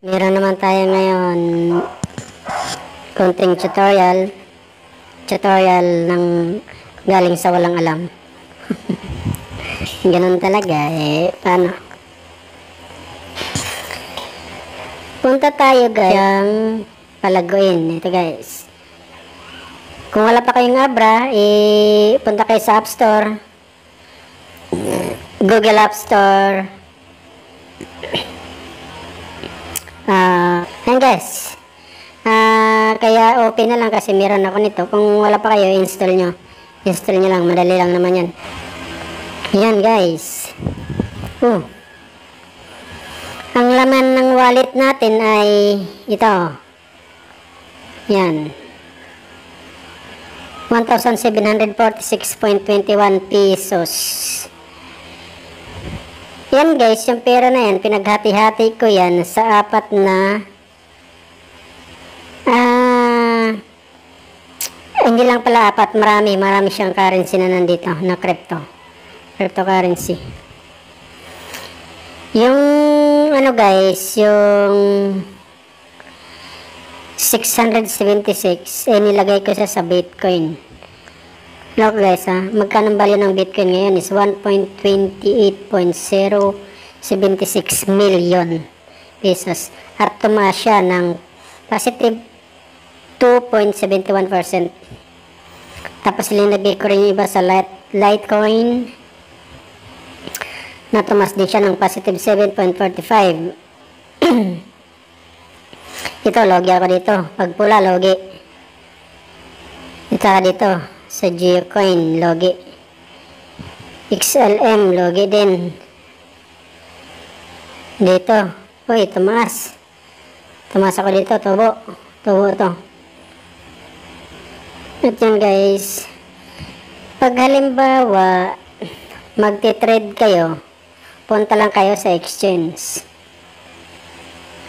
Meron naman tayo ngayon konting tutorial ng galing sa walang alam. Ganun talaga paano? Punta tayo guys yung palaguin. Ito guys, kung wala pa kayong Abra, punta kayo sa App Store, Google App Store. Ayan guys, kaya open na lang kasi meron ako nito. Kung wala pa kayo, install nyo lang, madali lang naman yan. Ayan guys, ang laman ng wallet natin ay ito, yan, 1,746.21 pesos. Yan guys, yung pera na yan, pinaghati-hati ko yan sa apat na hindi lang pala apat, marami siyang currency na nandito na cryptocurrency. Yung ano guys, yung 676 nilagay ko sa Bitcoin. Look guys magkano value ng Bitcoin ngayon is 1.28.076 million pesos at tumaas siya ng positive 2.71%. Tapos linagay ko rin yung iba sa Litecoin na tumaas din siya ng positive 7.45. Ito logi ako dito, pag pula logi. Ito dito sa Geocoin logi, XLM logi din dito. Uy, tumaas ako dito, tubo to. At yan guys, pag halimbawa magti-trade kayo, punta lang kayo sa exchange.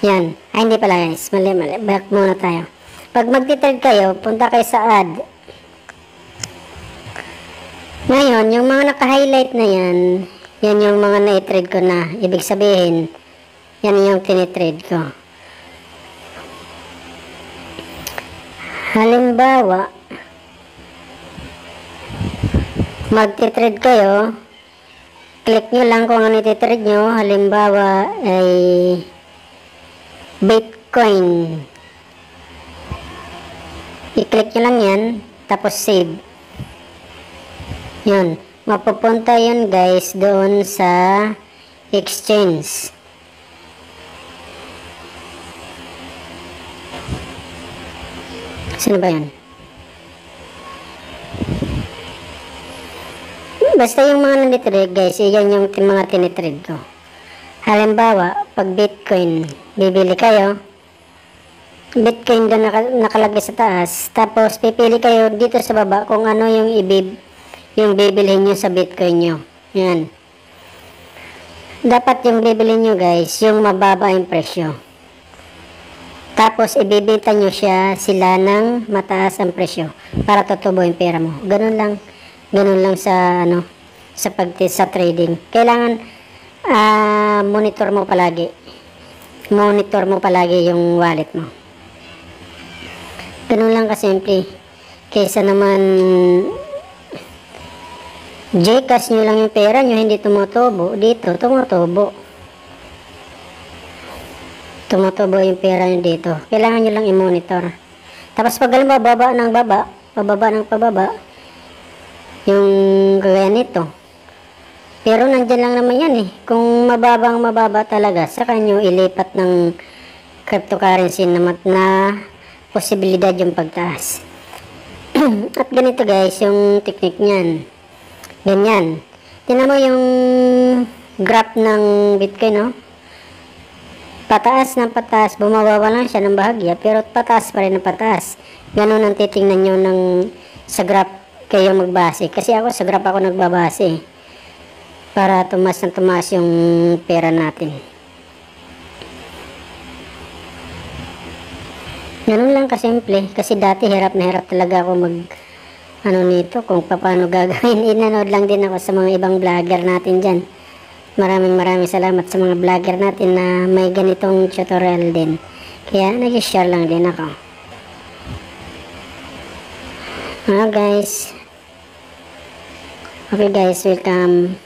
Yan, hindi pala guys, mali, back muna tayo. Pag magti-trade kayo, punta kayo sa add. Ngayon, yung mga naka-highlight na yan yung mga na-trade ko na. Ibig sabihin, yan yung tinitrade ko. Halimbawa, magti-trade kayo, click nyo lang kung ano iti-trade nyo. Halimbawa, ay Bitcoin. I-click nyo lang yan, tapos save. Yun, mapupunta yun guys doon sa exchange. Saan ba yan? Basta yung mga nandito guys, yan yung mga tinitrade ko. Halimbawa, pag Bitcoin, bibili kayo, Bitcoin doon nakalagay sa taas, tapos pipili kayo dito sa baba kung ano yung bibilhin nyo sa Bitcoin nyo. Yan. Dapat yung bibilhin nyo guys, yung mababa yung presyo. Tapos ibibenta nyo sila ng mataas ang presyo para tutubo yung pera mo. Ganun lang sa sa trading. Kailangan monitor mo palagi yung wallet mo. Ganun lang kasimple. Kaysa naman Gcash nyo lang yung pera nyo, hindi tumutubo. Dito, tumutubo yung pera nyo dito. Kailangan nyo lang i-monitor. Tapos pag alam pababa ng pababa, yung kagaya nito. Pero nandyan lang naman yan Kung mababa talaga, saka nyo ilipat ng cryptocurrency na posibilidad yung pagtaas. At ganito guys, yung technique nyan. Ganyan. Tingnan mo yung graph ng Bitcoin, pataas ng pataas, bumababa lang siya ng bahagya, pero pataas pa rin ng pataas. Ganun ang titingnan nyo sa graph kayo magbase. Kasi ako sa graph ako nagbabase para tumaas yung pera natin. Ganun lang kasimple. Kasi dati hirap na hirap talaga ako nito kung paano gagawin. Inanood lang din ako sa mga ibang vlogger natin dyan. maraming salamat sa mga vlogger natin na may ganitong tutorial din. Kaya nag-share lang din ako. Guys. Okay guys, welcome.